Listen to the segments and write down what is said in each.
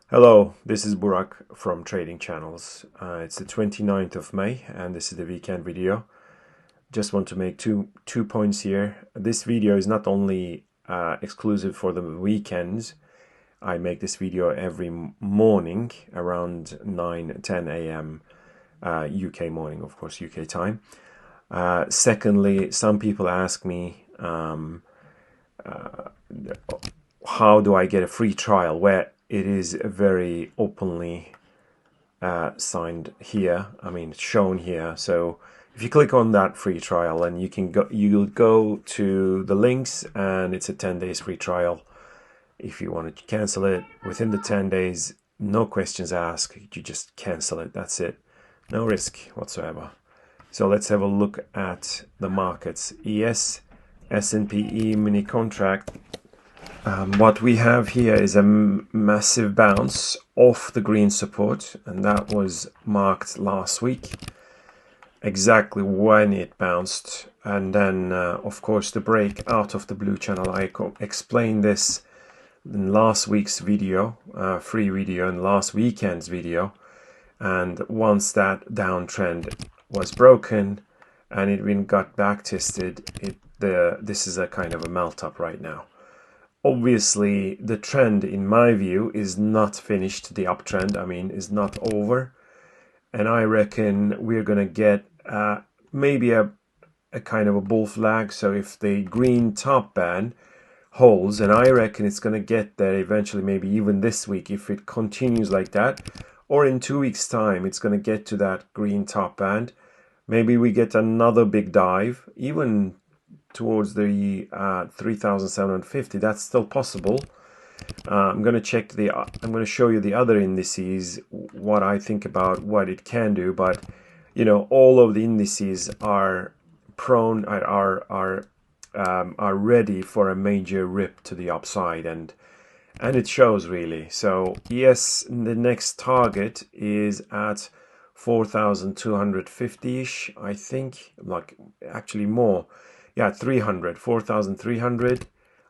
Hello, this is Burak from Trading Channels. It's the 29th of May and this is the weekend video. Just want to make two points here. This video is not only exclusive for the weekends. I make this video every morning around 9-10 a.m. UK morning, of course, UK time. Secondly, some people ask me how do I get a free trial, where it is very openly signed here. I mean, it's shown here. So if you click on that free trial, and you'll go to the links, and it's a 10 days free trial. If you want to cancel it within the 10 days, no questions asked, you just cancel it. That's it. No risk whatsoever. So let's have a look at the markets. ES, S&P E-mini contract. What we have here is a massive bounce off the green support, and that was marked last week, exactly when it bounced. And then, of course, the break out of the blue channel. I explained this in last week's video, free video, and last weekend's video. And once that downtrend was broken and it even got back tested, this is a kind of a melt up right now. Obviously, the trend, in my view, is not finished. The uptrend, I mean, is not over. And I reckon we're going to get maybe a kind of a bull flag. So if the green top band holds, and I reckon it's going to get there eventually, maybe even this week, if it continues like that, or in 2 weeks' time, it's going to get to that green top band. Maybe we get another big dive, even towards the 3,750. That's still possible. I'm going to show you the other indices, what I think about what it can do. But you know, all of the indices are prone, are ready for a major rip to the upside, and it shows really. So yes, the next target is at 4,250-ish, I think, like actually more. Yeah, 4,300.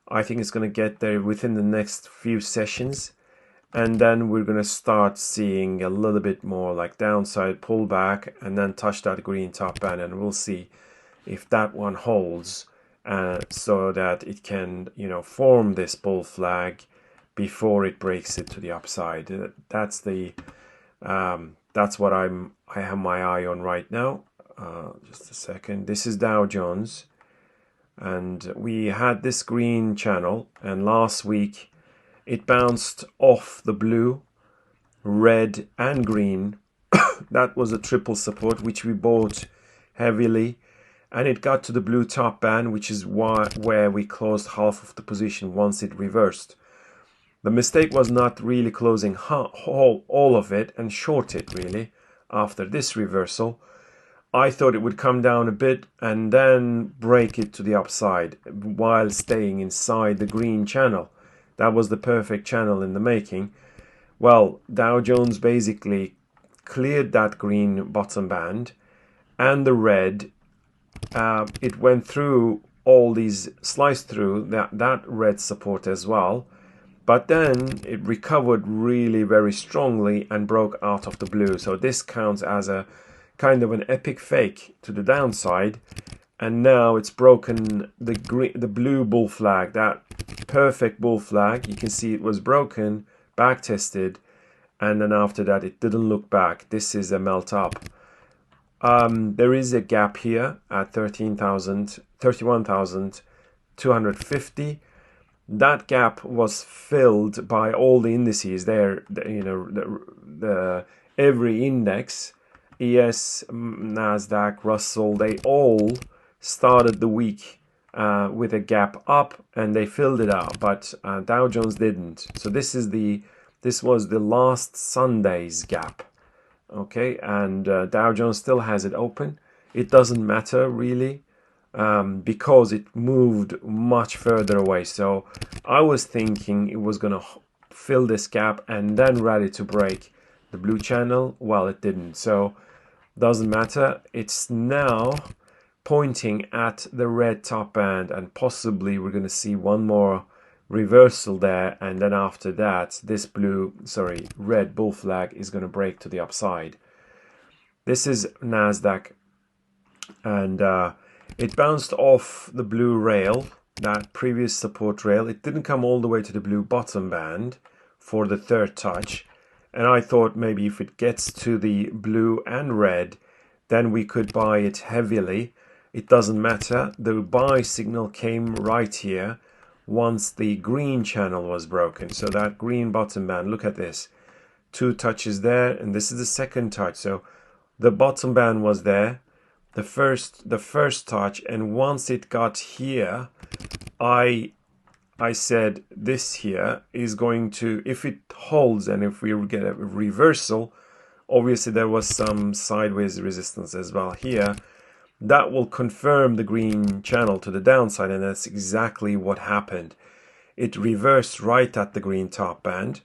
I think it's going to get there within the next few sessions. And then we're going to start seeing a little bit more like downside pullback, and then touch that green top band. And we'll see if that one holds, so that it can, you know, form this bull flag before it breaks it to the upside. That's what I have my eye on right now. Just a second. This is Dow Jones. And we had this green channel, and last week it bounced off the blue, red and green. That was a triple support which we bought heavily, and it got to the blue top band, which is where we closed half of the position once it reversed. The mistake was not really closing all of it and short it really after this reversal. I thought it would come down a bit and then break it to the upside while staying inside the green channel. That was the perfect channel in the making. Well, Dow Jones basically cleared that green bottom band and the red. It went through all these, sliced through that red support as well. But then it recovered really very strongly and broke out of the blue. So this counts as a kind of an epic fake to the downside, and now it's broken the blue bull flag, that perfect bull flag. You can see it was broken, back tested, and then after that it didn't look back. This is a melt up. There is a gap here at 31,250. That gap was filled by all the indices there. You know, every index, ES, Nasdaq, Russell, they all started the week with a gap up, and they filled it out, but Dow Jones didn't. So this was the last Sunday's gap, okay, and Dow Jones still has it open. It doesn't matter really, because it moved much further away. So I was thinking it was gonna fill this gap and then ready to break the blue channel. Well, it didn't, so doesn't matter. It's now pointing at the red top band, and possibly we're going to see one more reversal there, and then after that this red bull flag is going to break to the upside. This is Nasdaq, and it bounced off the blue rail, that previous support rail. It didn't come all the way to the blue bottom band for the third touch, and I thought maybe if it gets to the blue and red, then we could buy it heavily. It doesn't matter. The buy signal came right here once the green channel was broken. So that green bottom band, look at this, 2 touches there, and this is the second touch. So the bottom band was there, the first touch, and once it got here, I said this here is going to, if it holds and if we get a reversal, obviously there was some sideways resistance as well here, that will confirm the green channel to the downside, and that's exactly what happened. It reversed right at the green top band,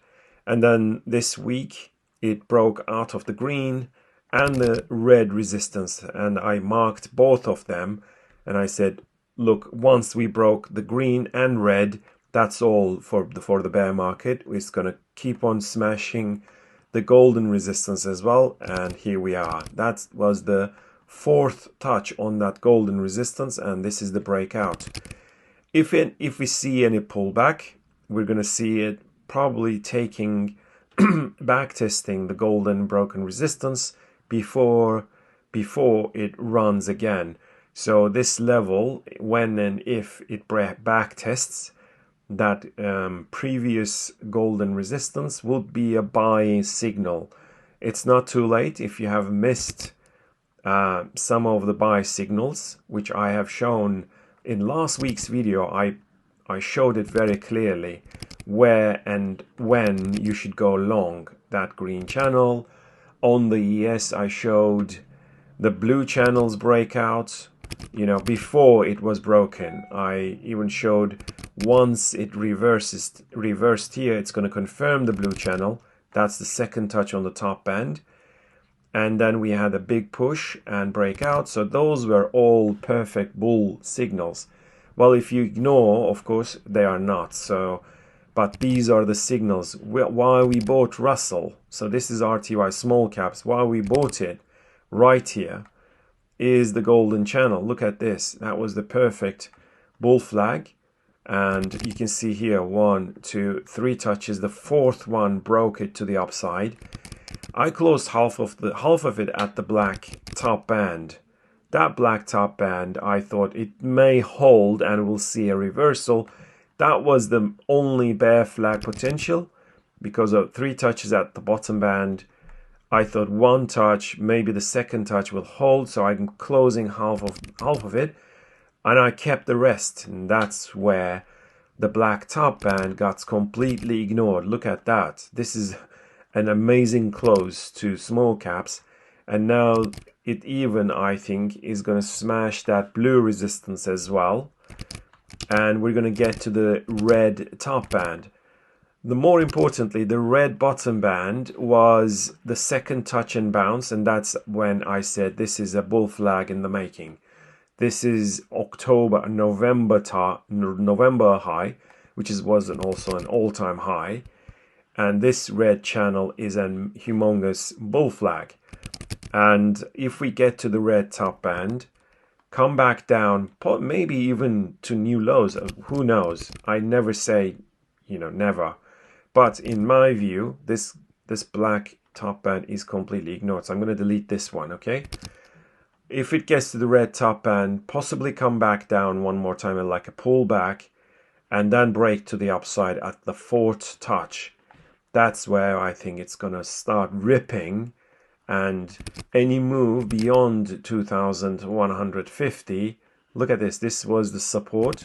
and then this week it broke out of the green and the red resistance, and I marked both of them, and I said, look, once we broke the green and red, that's all for the bear market. It's going to keep on smashing the golden resistance as well, and here we are. That was the 4th touch on that golden resistance, and this is the breakout. If we see any pullback, we're going to see it probably taking back testing the golden broken resistance before it runs again. So this level, when and if it back tests that previous golden resistance, would be a buy signal. It's not too late if you have missed some of the buy signals, which I have shown in last week's video. I showed it very clearly where and when you should go long that green channel. On the ES, I showed the blue channel's breakout, before it was broken. I even showed once it reversed here, it's going to confirm the blue channel. That's the second touch on the top band. And then we had a big push and breakout. So those were all perfect bull signals. Well, if you ignore, of course, they are not. So, but these are the signals. Why we bought Russell. So this is RTY small caps. Why we bought it right here is the golden channel. Look at this. That was the perfect bull flag. And you can see here 1, 2, 3 touches. The 4th one broke it to the upside. I closed half of it at the black top band. That black top band, I thought it may hold and we'll see a reversal. That was the only bear flag potential because of 3 touches at the bottom band. I thought 1 touch, maybe the second touch will hold, so I'm closing half of it, and I kept the rest. And that's where the black top band got completely ignored. Look at that. This is an amazing close to small caps, and now it even, I think, is going to smash that blue resistance as well, and we're going to get to the red top band. More importantly, the red bottom band was the second touch and bounce, and that's when I said this is a bull flag in the making. This is November high, which was also an all-time high. And this red channel is a humongous bull flag. And if we get to the red top band, come back down, maybe even to new lows, who knows? I never say, never. But in my view, this black top band is completely ignored. So I'm going to delete this one, okay? If it gets to the red top band, possibly come back down one more time like a pullback, and then break to the upside at the 4th touch. That's where I think it's going to start ripping, and any move beyond 2,150, look at this. This was the support.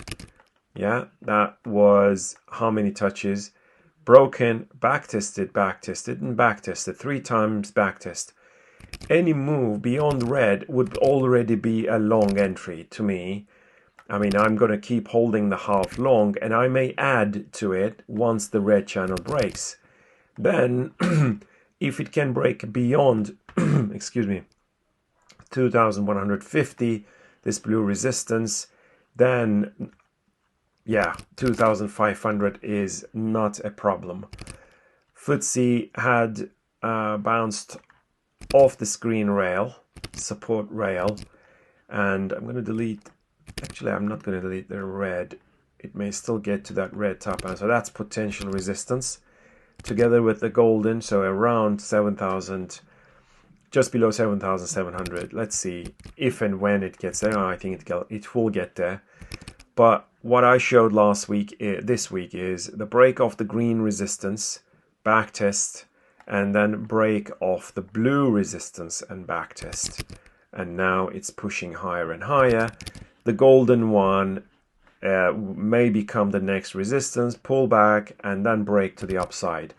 Yeah, that was how many touches? Broken, backtested, and backtested. 3 times backtest. Any move beyond red would already be a long entry to me. I mean, I'm going to keep holding the half long, and I may add to it once the red channel breaks. Then, if it can break beyond, 2,150, this blue resistance, then yeah, 2,500 is not a problem. FTSE had bounced off the screen rail, support rail, and I'm going to delete, actually I'm not going to delete the red. It may still get to that red top band, so that's potential resistance together with the golden, so around 7,000, just below 7,700. Let's see if and when it gets there. I think it will get there. But what I showed last week, this week, is the break of the green resistance, back test, and then break off the blue resistance and back test. And now it's pushing higher and higher. The golden one may become the next resistance, pull back, and then break to the upside.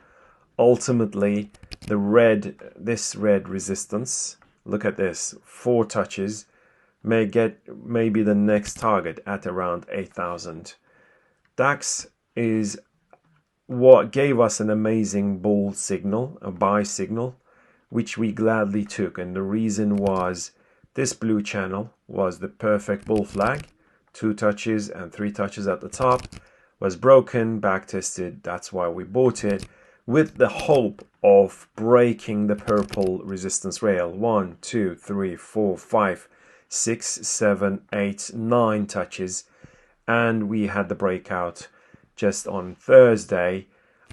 Ultimately, this red resistance, look at this, 4 touches, may be the next target at around 8,000. DAX is what gave us an amazing bull signal, a buy signal, which we gladly took. And the reason was this blue channel was the perfect bull flag. 2 touches and 3 touches at the top, was broken, back tested. That's why we bought it, with the hope of breaking the purple resistance rail. 1, 2, 3, 4, 5, 6, 7, 8, 9 touches, and we had the breakout just on Thursday.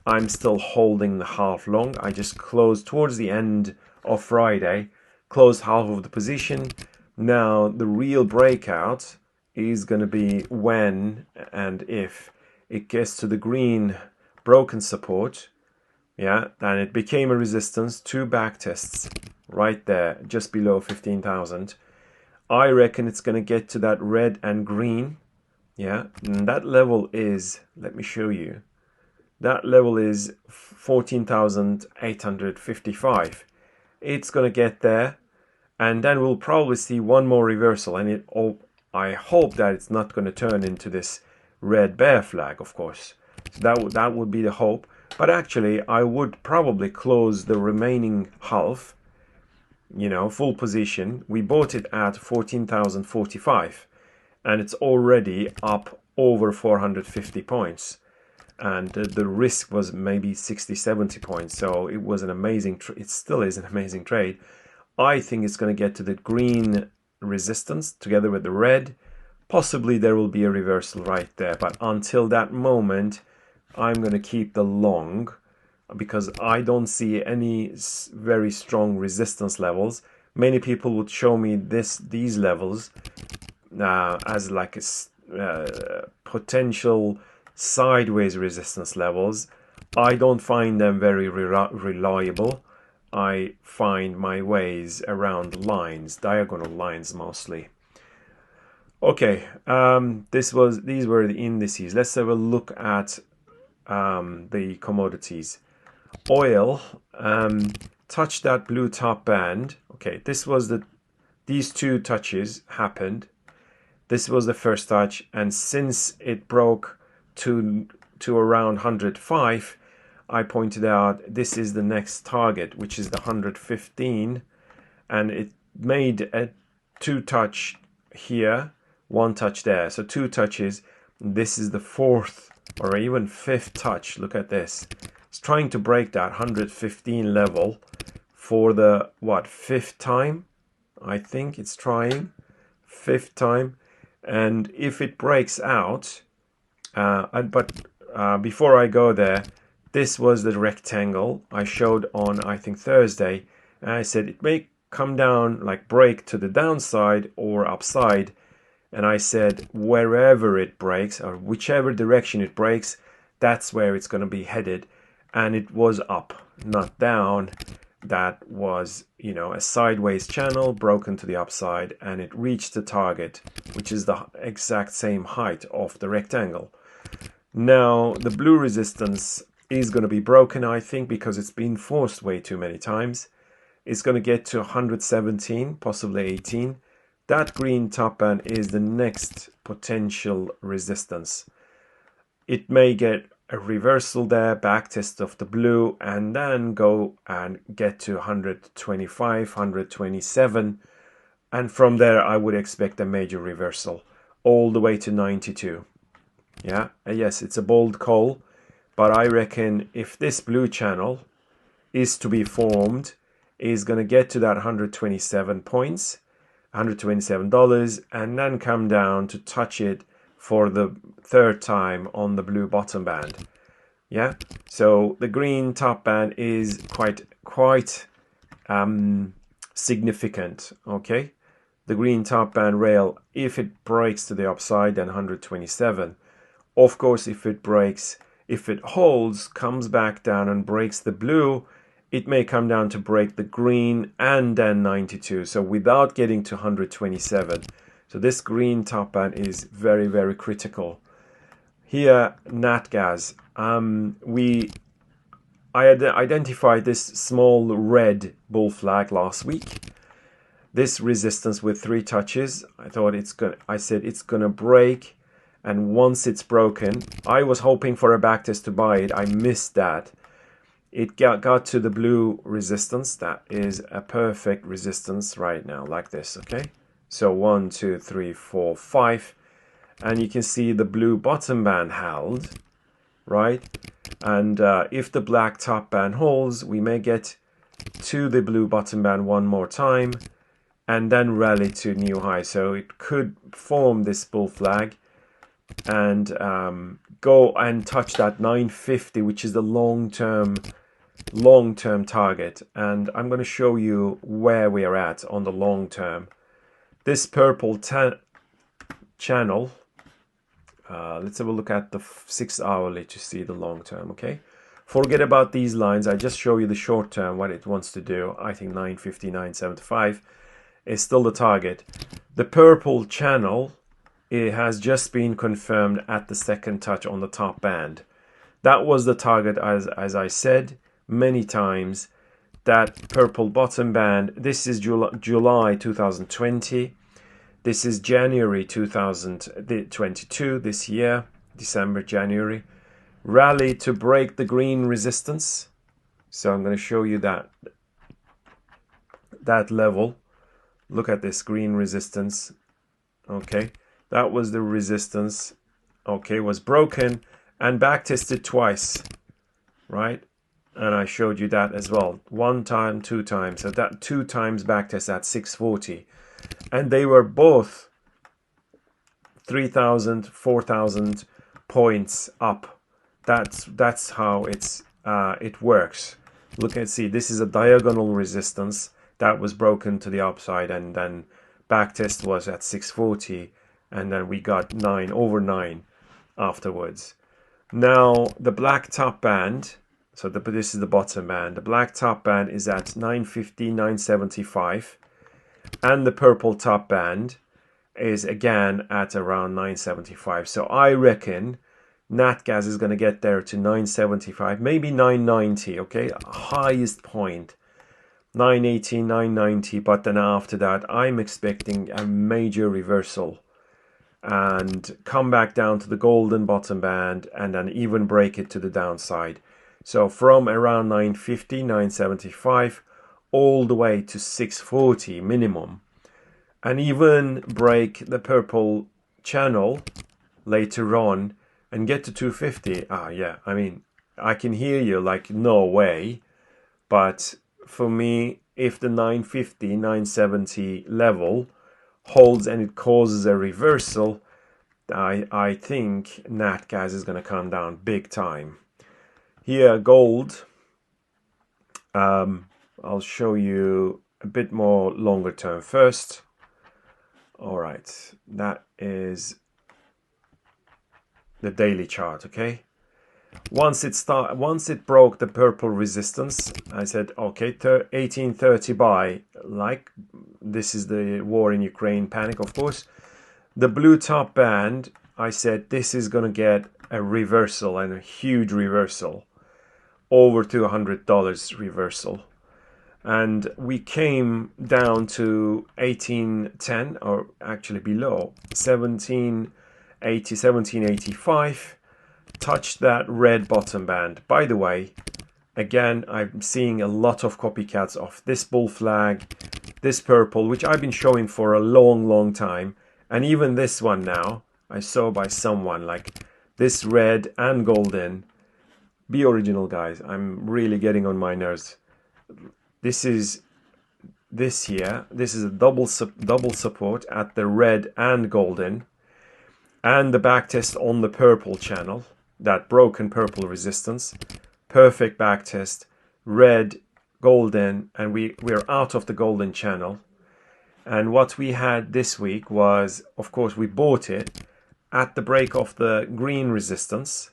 I'm still holding the half long. I just closed towards the end of Friday, closed half of the position. Now the real breakout is going to be when and if it gets to the green broken support. Yeah, then it became a resistance, 2 back tests right there, just below 15,000. I reckon it's going to get to that red and green. Yeah, and that level is, let me show you, that level is 14,855. It's going to get there, and then we'll probably see one more reversal, and I hope that it's not going to turn into this red bear flag, of course. So that would be the hope. But actually, I would probably close the remaining half, full position. We bought it at 14,045, and it's already up over 450 points. And the risk was maybe 60, 70 points. So it was an amazing, it still is an amazing trade. I think it's going to get to the green resistance together with the red. Possibly there will be a reversal right there. But until that moment, I'm going to keep the long, because I don't see any very strong resistance levels. Many people would show me these levels as like a potential sideways resistance levels. I don't find them very reliable. I find my ways around lines, diagonal lines mostly. Okay, these were the indices. Let's have a look at the commodities. Oil touched that blue top band. Okay, these 2 touches happened. This was the first touch, and since it broke to around 105, I pointed out this is the next target, which is the 115, and it made a 2 touch here, 1 touch there, so 2 touches. This is the 4th or even 5th touch. Look at this. It's trying to break that 115 level for the 5th time. I think it's trying 5th time, and if it breaks out, before I go there, this was the rectangle I showed on, I think, Thursday, and I said it may come down, like break to the downside or upside, and I said wherever it breaks, or whichever direction it breaks, that's where it's going to be headed. And it was up, not down. That was, a sideways channel broken to the upside, and it reached the target, which is the exact same height of the rectangle. Now, the blue resistance is going to be broken, I think, because it's been forced way too many times. It's going to get to 117, possibly 18. That green top band is the next potential resistance. It may get a reversal there, back test of the blue, and then go and get to 125, 127. And from there, I would expect a major reversal all the way to 92. Yeah, yes, it's a bold call, but I reckon if this blue channel is to be formed, is going to get to that 127 points, $127, and then come down to touch it for the third time on the blue bottom band. Yeah, so the green top band is quite significant. Okay, the green top band rail, if it breaks to the upside, then 127. Of course, if it holds, comes back down and breaks the blue, it may come down to break the green and then 92. So without getting to 127. So this green top band is very, very critical. Here, natgas. I had identified this small red bull flag last week. This resistance with 3 touches. I said it's gonna break. And once it's broken, I was hoping for a backtest to buy it. I missed that. It got to the blue resistance. That is a perfect resistance right now, like this, okay? So 1, 2, 3, 4, 5. And you can see the blue bottom band held, right? And if the black top band holds, we may get to the blue bottom band one more time and then rally to new high. So it could form this bull flag and go and touch that 950, which is the long-term target. And I'm going to show you where we are at on the long term. This purple channel, let's have a look at the 6 hourly to see the long term. Okay, forget about these lines. I just show you the short term, what it wants to do. I think 950, 975 is still the target. The purple channel, it has just been confirmed at the second touch on the top band. That was the target, as I said many times. That purple bottom band, this is July 2020. This is January 2022, this year, December, January. Rally to break the green resistance. So I'm going to show you that level. Look at this green resistance. Okay. That was the resistance, okay, was broken and back tested twice, right? And I showed you that as well. 1 time, 2 times. So that 2 times back test at 640. And they were both 3,000, 4,000 points up. That's how it works. Look and see, this is a diagonal resistance that was broken to the upside, and then back test was at 640. And then we got over 9 afterwards. Now the black top band, so this is the bottom band. The black top band is at 950, 975. And the purple top band is again at around 975. So I reckon natgas is going to get there to 975, maybe 990, okay? Highest point, 980, 990. But then after that, I'm expecting a major reversal and come back down to the golden bottom band and then even break it to the downside. So from around 950, 975 all the way to 640 minimum, and even break the purple channel later on and get to 250. Yeah, I mean, I can hear you like, no way. But for me, if the 950, 970 level holds and it causes a reversal, I think natgas is going to come down big time. Here, gold, I'll show you a bit more longer term first. All right, that is the daily chart, okay? Once it broke the purple resistance, I said, okay, 1830 buy. Like, this is the war in Ukraine panic, of course. The blue top band, I said, this is going to get a reversal, and a huge reversal, over to $100 reversal. And we came down to 1810, or actually below, 1780, 1785. Touched that red bottom band. By the way, again, I'm seeing a lot of copycats of this bull flag, this purple, which I've been showing for a long time. And even this one now, I saw by someone, like This red and golden. Be original, guys. I'm really getting on my nerves. This is this here. This is a double support at the red and golden, and the backtest on the purple channel. That broken purple resistance. Perfect backtest. Red, golden, and we're out of the golden channel. And what we had this week was, of course, we bought it at the break of the green resistance,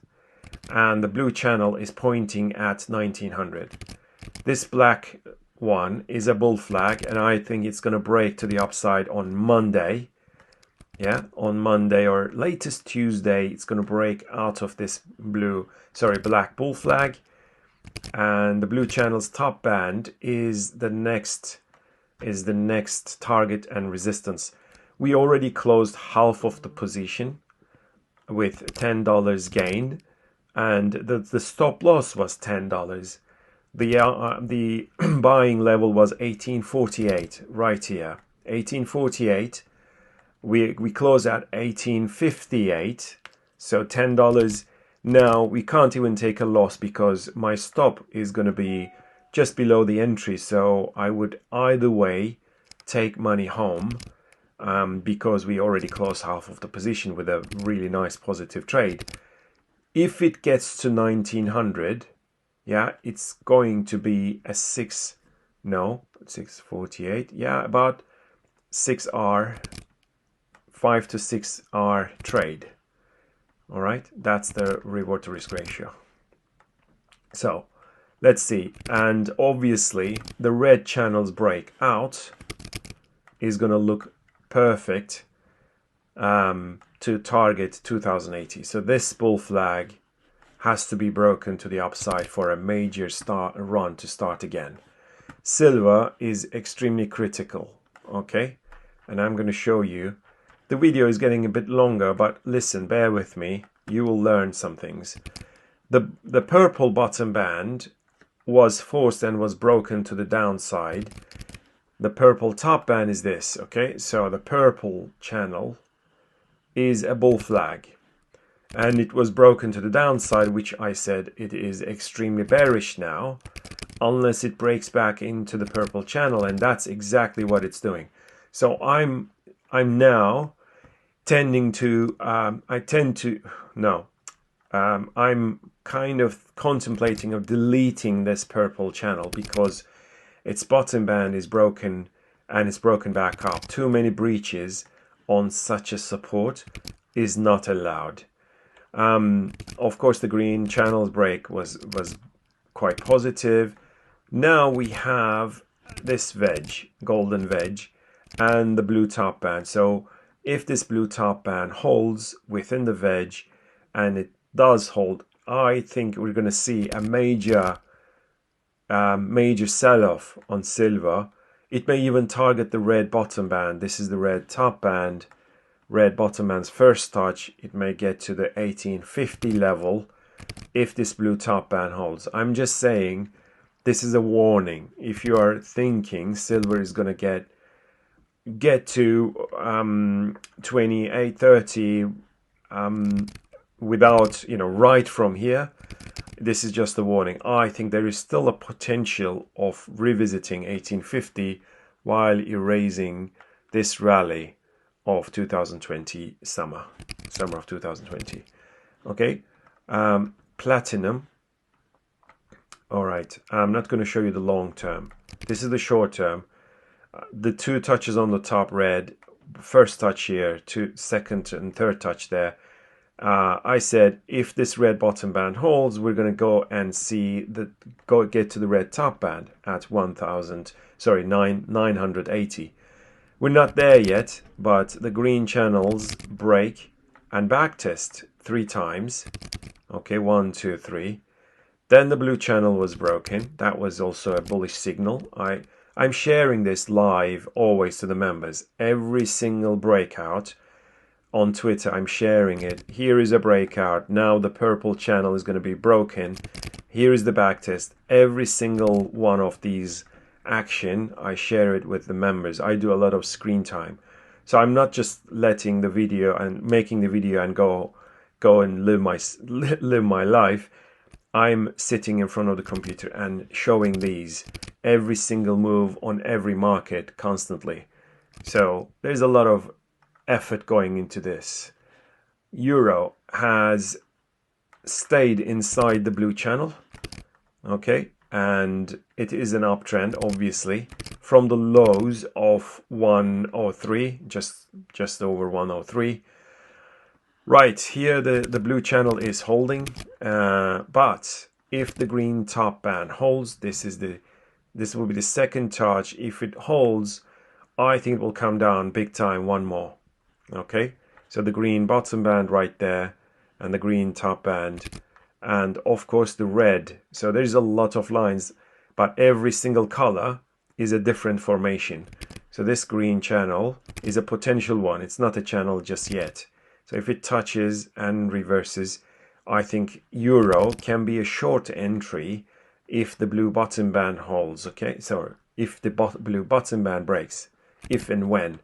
and the blue channel is pointing at 1900. This black one is a bull flag, and I think it's going to break to the upside on Monday. Yeah, on Monday or latest Tuesday, it's going to break out of this black bull flag. And the blue channel's top band is the next target and resistance. We already closed half of the position with $10 gain, and the stop loss was $10. The buying level was 1848 right here. 1848. We closed at 1858, so $10. Now we can't even take a loss because my stop is going to be just below the entry, so I would either way take money home, because we already closed half of the position with a really nice positive trade. If it gets to 1900, yeah, it's going to be a 648, yeah, about 6R, 5 to 6R trade. All right, that's the reward to risk ratio. So let's see. And obviously the red channel's breakout is going to look perfect to target 2080. So this bull flag has to be broken to the upside for a major run to start again. Silver is extremely critical, okay? And I'm going to show you. The video is getting a bit longer, but listen, bear with me. You will learn some things. The purple bottom band was forced and was broken to the downside. The purple top band is this, okay? So the purple channel is a bull flag, and it was broken to the downside, which I said it is extremely bearish now, unless it breaks back into the purple channel, and that's exactly what it's doing. So I'm now tending to I'm kind of contemplating of deleting this purple channel because its bottom band is broken and it's broken back up. Too many breaches on such a support is not allowed. Of course, the green channel's break was quite positive. Now we have this golden wedge, and the blue top band. So if this blue top band holds within the wedge, and it does hold, I think we're going to see a major sell-off on silver. It may even target the red bottom band. This is the red top band. Red bottom band's first touch. It may get to the 1850 level if this blue top band holds. I'm just saying this is a warning. If you are thinking silver is going to get to 2830 without, right from here, this is just a warning. I think there is still a potential of revisiting 1850 while erasing this rally of 2020 summer of 2020. Okay, platinum. All right, I'm not going to show you the long term. This is the short term. The two touches on the top red, first touch here, second and third touch there. I said if this red bottom band holds, we're going to go and see get to the red top band at 980. We're not there yet, but the green channels break and backtest 3 times. Okay, 1, 2, 3. Then the blue channel was broken. That was also a bullish signal. I'm sharing this live always to the members. Every single breakout on Twitter, I'm sharing it. Here is a breakout. Now the purple channel is going to be broken. Here is the backtest. Every single one of these action, I share it with the members. I do a lot of screen time. So I'm not just letting the video and making the video and go go and live my life, I'm sitting in front of the computer and showing these every single move on every market constantly. So there's a lot of effort going into this. Euro has stayed inside the blue channel, okay, and it is an uptrend, obviously, from the lows of 103, just over 103. Right here, the blue channel is holding, but if the green top band holds, this will be the second touch. If it holds, I think it will come down big time one more. Okay, so the green bottom band right there, and the green top band, and of course the red. So there's a lot of lines, but every single color is a different formation. So this green channel is a potential one. It's not a channel just yet. So if it touches and reverses, I think euro can be a short entry if the blue bottom band holds, okay? So if the blue bottom band breaks, if and when.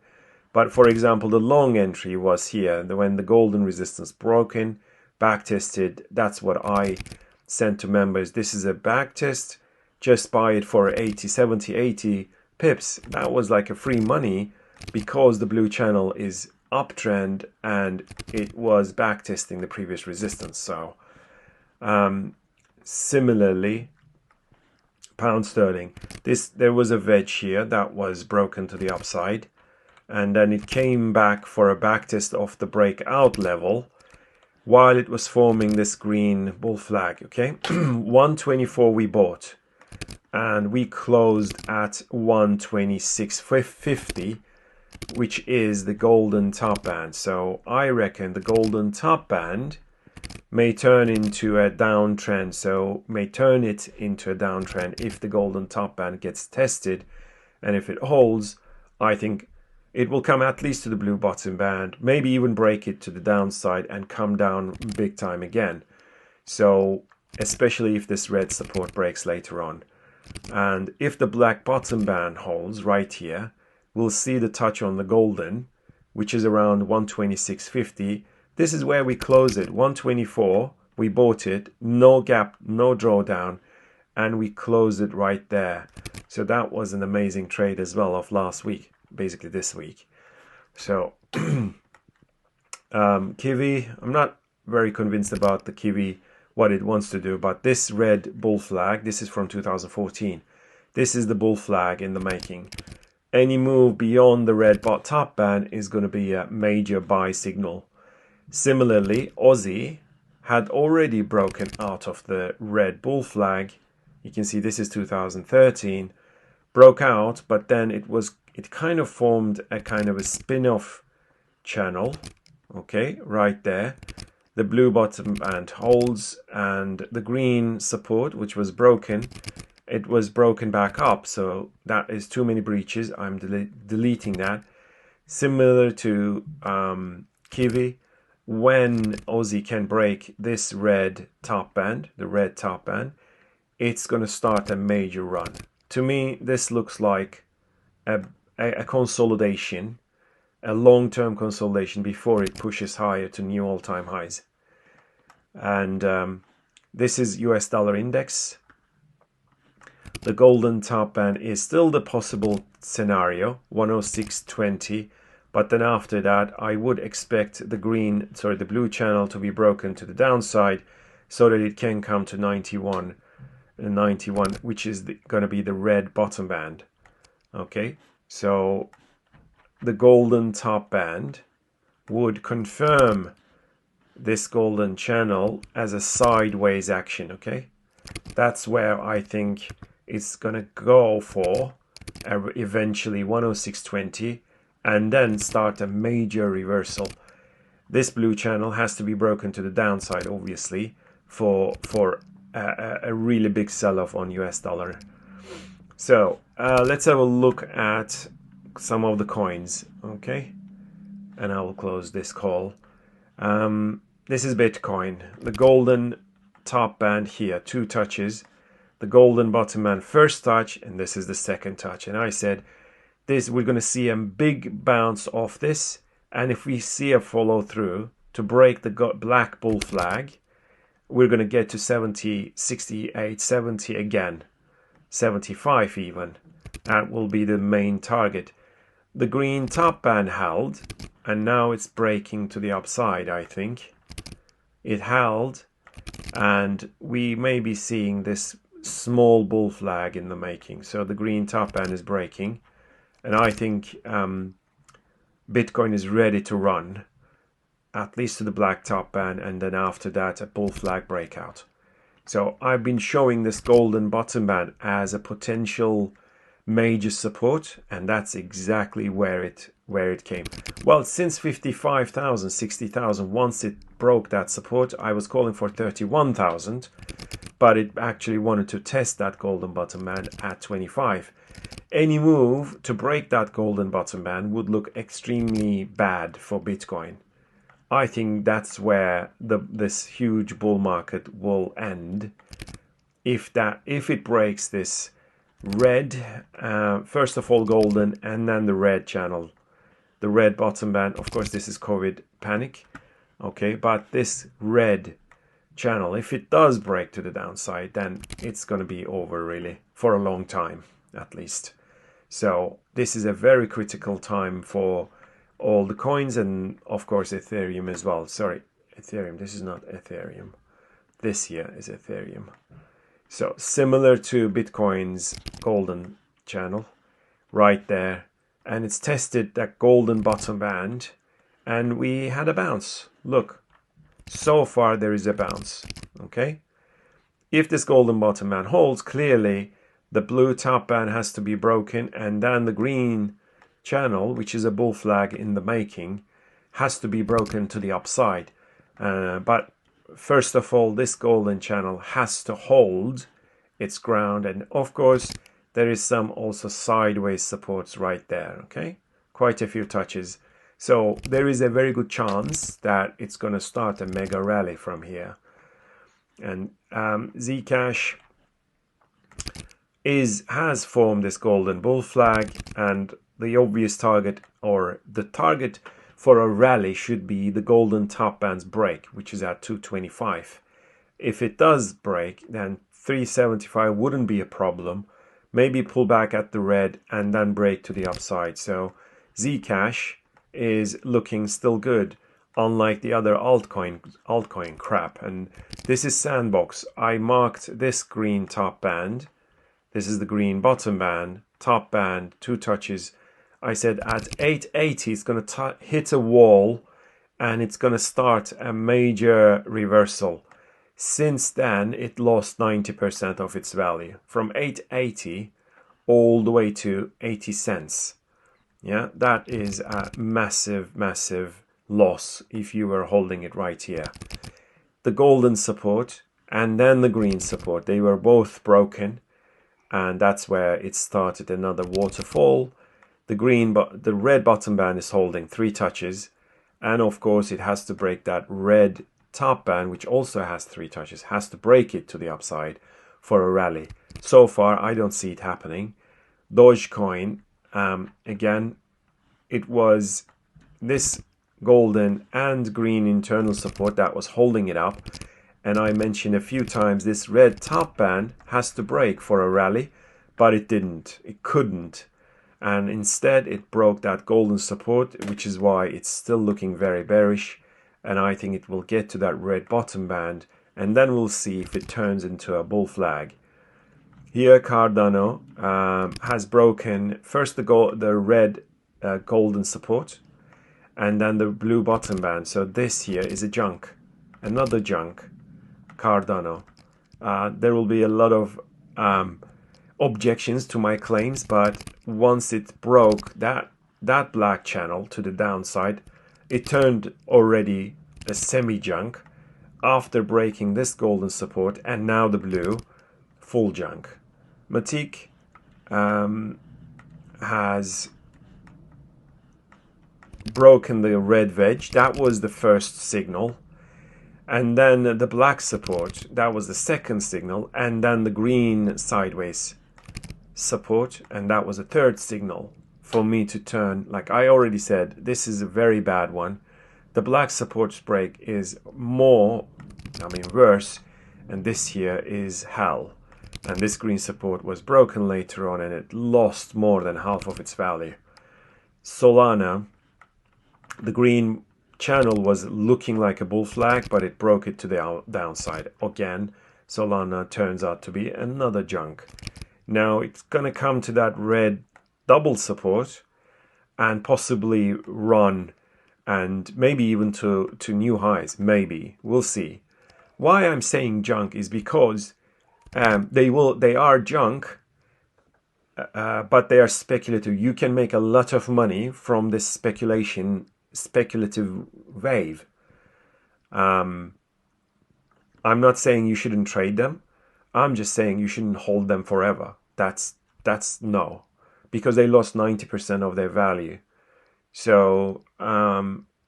But for example, the long entry was here, when the golden resistance broken, back tested. That's what I sent to members. This is a back test. Just buy it for 80, 70, 80 pips. That was like a free money because the blue channel is uptrend and it was back testing the previous resistance. So similarly, pound sterling, there was a wedge here that was broken to the upside, and then it came back for a back test of the breakout level while it was forming this green bull flag. Okay, 124 we bought and we closed at 126.50, which is the golden top band. So I reckon the golden top band may turn into a downtrend. So may turn it into a downtrend if the golden top band gets tested. And if it holds, I think it will come at least to the blue bottom band, maybe even break it to the downside and come down big time again. So especially if this red support breaks later on. And if the black bottom band holds right here, we'll see the touch on the golden, which is around 126.50. This is where we close it, 124. We bought it, no gap, no drawdown, and we closed it right there. So that was an amazing trade as well of last week, basically this week. So Kiwi, I'm not very convinced about the Kiwi, what it wants to do, but this red bull flag, this is from 2014. This is the bull flag in the making. Any move beyond the red top band is going to be a major buy signal. Similarly, Aussie had already broken out of the red bull flag. You can see this is 2013. Broke out, but then it kind of formed a kind of a spin-off channel. Okay, right there. The blue bottom band holds, and the green support, which was broken, it was broken back up. So that is too many breaches. I'm deleting that. Similar to Kiwi, when Aussie can break this red top band, the red top band, it's going to start a major run. To me, this looks like a consolidation, a long-term consolidation before it pushes higher to new all-time highs. And this is US dollar index. The golden top band is still the possible scenario, 106.20, but then after that I would expect the blue channel to be broken to the downside so that it can come to 91, which is going to be the red bottom band. Okay, so the golden top band would confirm this golden channel as a sideways action. Okay, that's where I think it's gonna go for eventually 106.20 and then start a major reversal. This blue channel has to be broken to the downside, obviously, for a really big sell-off on US dollar. So let's have a look at some of the coins. Okay, and I will close this call. This is Bitcoin. The golden top band here, 2 touches. The golden bottom band first touch, and this is the second touch. And I said we're going to see a big bounce off this, and if we see a follow through to break the black bull flag, we're going to get to 70, 68, 70 again, 75 even. That will be the main target. The green top band held, and now it's breaking to the upside, I think. It held, and we may be seeing this small bull flag in the making. So the green top band is breaking, and I think Bitcoin is ready to run, at least to the black top band, and then after that a bull flag breakout. So I've been showing this golden bottom band as a potential major support, and that's exactly where it came. Well, since 55,000, 60,000, once it broke that support, I was calling for 31,000, but it actually wanted to test that golden bottom band at 25. Any move to break that golden bottom band would look extremely bad for Bitcoin. I think that's where this huge bull market will end if it breaks this red, first of all golden, and then the red channel, the red bottom band. Of course, this is COVID panic, okay, but this red channel, if it does break to the downside, then it's going to be over really for a long time at least. So this is a very critical time for all the coins, and of course Ethereum as well. Sorry, Ethereum, this is not Ethereum, this here is Ethereum. So similar to Bitcoin's golden channel right there, and it's tested that golden bottom band, and we had a bounce. Look, so far there is a bounce. Okay, if this golden bottom band holds, clearly the blue top band has to be broken, and then the green channel, which is a bull flag in the making, has to be broken to the upside. But first of all, this golden channel has to hold its ground, and of course there is some also sideways supports right there. Okay, quite a few touches. So there is a very good chance that it's going to start a mega rally from here. And Zcash has formed this golden bull flag, and the obvious target, or the target for a rally, should be the golden top band's break, which is at 225. If it does break, then 375 wouldn't be a problem. Maybe pull back at the red and then break to the upside. So Zcash is looking still good, unlike the other altcoin crap. And this is Sandbox. I marked this green top band. This is the green bottom band, top band, 2 touches. I said at 880 it's going to hit a wall, and it's going to start a major reversal. Since then, it lost 90% of its value, from 880 all the way to 80 cents. Yeah, that is a massive, massive loss if you were holding it right here. The golden support and then the green support, they were both broken, and that's where it started another waterfall. The red bottom band is holding 3 touches, and of course it has to break that red top band, which also has 3 touches, has to break it to the upside for a rally. So far I don't see it happening. Dogecoin, again, it was this golden and green internal support that was holding it up, and I mentioned a few times this red top band has to break for a rally, but it didn't, it couldn't. And instead it broke that golden support, which is why it's still looking very bearish. And I think it will get to that red bottom band, and then we'll see if it turns into a bull flag. Here Cardano has broken first the red golden support, and then the blue bottom band. So this here is a junk, another junk, Cardano. There will be a lot of objections to my claims, but once it broke that black channel to the downside, it turned already a semi-junk after breaking this golden support, and now the blue full junk. Matic has broken the red wedge. That was the first signal, and then the black support, that was the second signal, and then the green sideways support, and that was a third signal for me to turn. Like I already said, this is a very bad one. the black support break is more, I mean worse, and this here is hell. And this green support was broken later on and it lost more than half of its value. Solana, the green channel was looking like a bull flag, but it broke it to the downside. Again, Solana turns out to be another junk. Now it's going to come to that red double support and possibly run and maybe even to new highs. Maybe. We'll see. Why I'm saying junk is because they are junk, but they are speculative. You can make a lot of money from this speculative wave. I'm not saying you shouldn't trade them. I'm just saying you shouldn't hold them forever. That's no, because they lost 90% of their value. So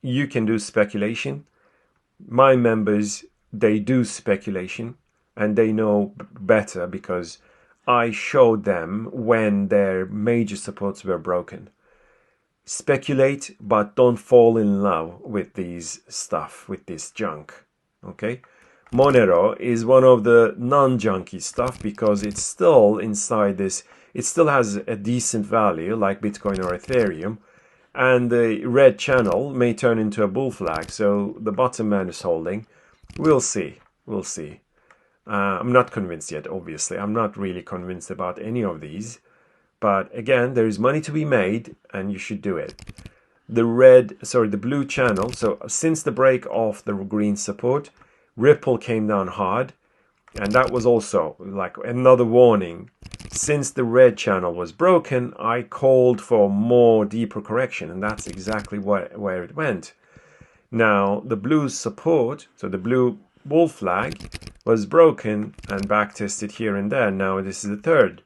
you can do speculation. My members, they do speculation and they know better because I showed them when their major supports were broken. Speculate, but don't fall in love with these stuff, with this junk. Okay? Monero is one of the non-junky stuff because it's still inside this. It still has a decent value like Bitcoin or Ethereum. And the red channel may turn into a bull flag. So the bottom man is holding. We'll see. We'll see. I'm not convinced yet, obviously. I'm not really convinced about any of these. But again, there is money to be made and you should do it. The blue channel. So since the break of the green support, Ripple came down hard. And that was also like another warning. Since the red channel was broken, I called for more deeper correction. And that's exactly where it went. Now, the blue support, so the blue bull flag, was broken and back tested here and there. Now this is the third.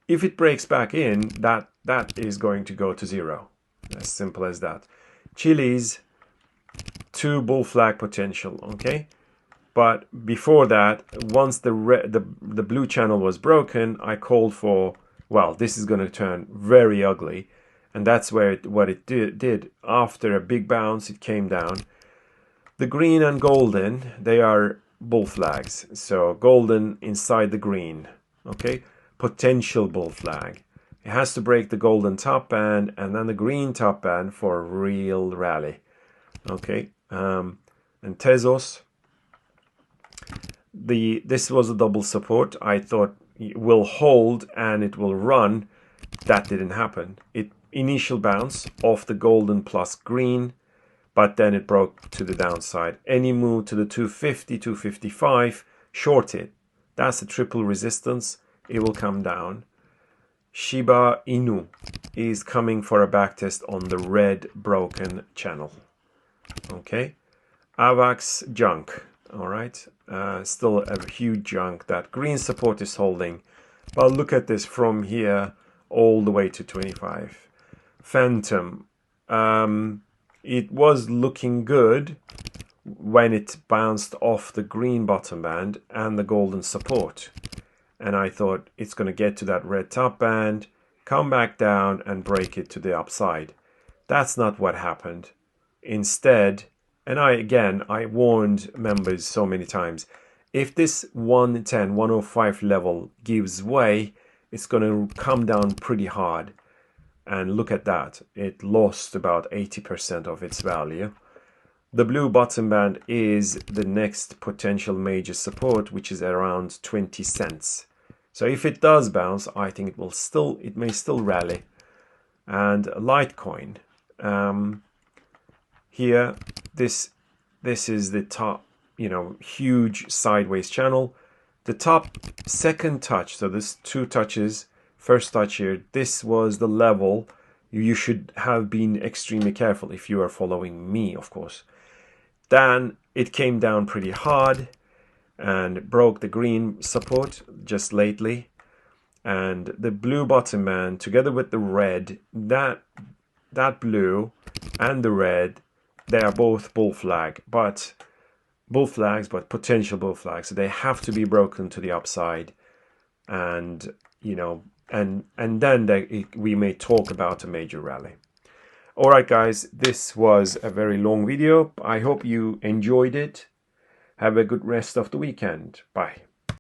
If it breaks back in, that is going to go to zero. As simple as that. Chile's 2 bull flag potential, okay? But before that, once the blue channel was broken, I called for, well, this is going to turn very ugly. And that's what it did. After a big bounce, it came down. The green and golden, they are bull flags. So golden inside the green, okay? Potential bull flag. It has to break the golden top band and then the green top band for a real rally, okay? And Tezos, this was a double support. I thought it will hold and it will run. That didn't happen. Initial bounce off the golden plus green, but then it broke to the downside. Any move to the 250, 255, short it. That's a triple resistance. It will come down. Shiba Inu is coming for a backtest on the red broken channel. Okay. AVAX junk. All right. Still a huge junk. That green support is holding. But look at this from here all the way to 25. Phantom. It was looking good when it bounced off the green bottom band and the golden support. And I thought it's going to get to that red top band, come back down and break it to the upside. That's not what happened. Instead, and I warned members so many times, if this 110, 105 level gives way, it's going to come down pretty hard. And look at that. It lost about 80% of its value. The blue bottom band is the next potential major support, which is around 20 cents. So if it does bounce, I think it may still rally. And Litecoin. Here, this is the top, huge sideways channel. The top second touch, so there's 2 touches. First touch here, this was the level. You should have been extremely careful if you are following me, of course. Then it came down pretty hard and broke the green support just lately. And the blue bottom band together with the red, that blue and the red, they are both bull flags, but potential bull flags. So they have to be broken to the upside. And, and then we may talk about a major rally. All right, guys, this was a very long video. I hope you enjoyed it. Have a good rest of the weekend. Bye.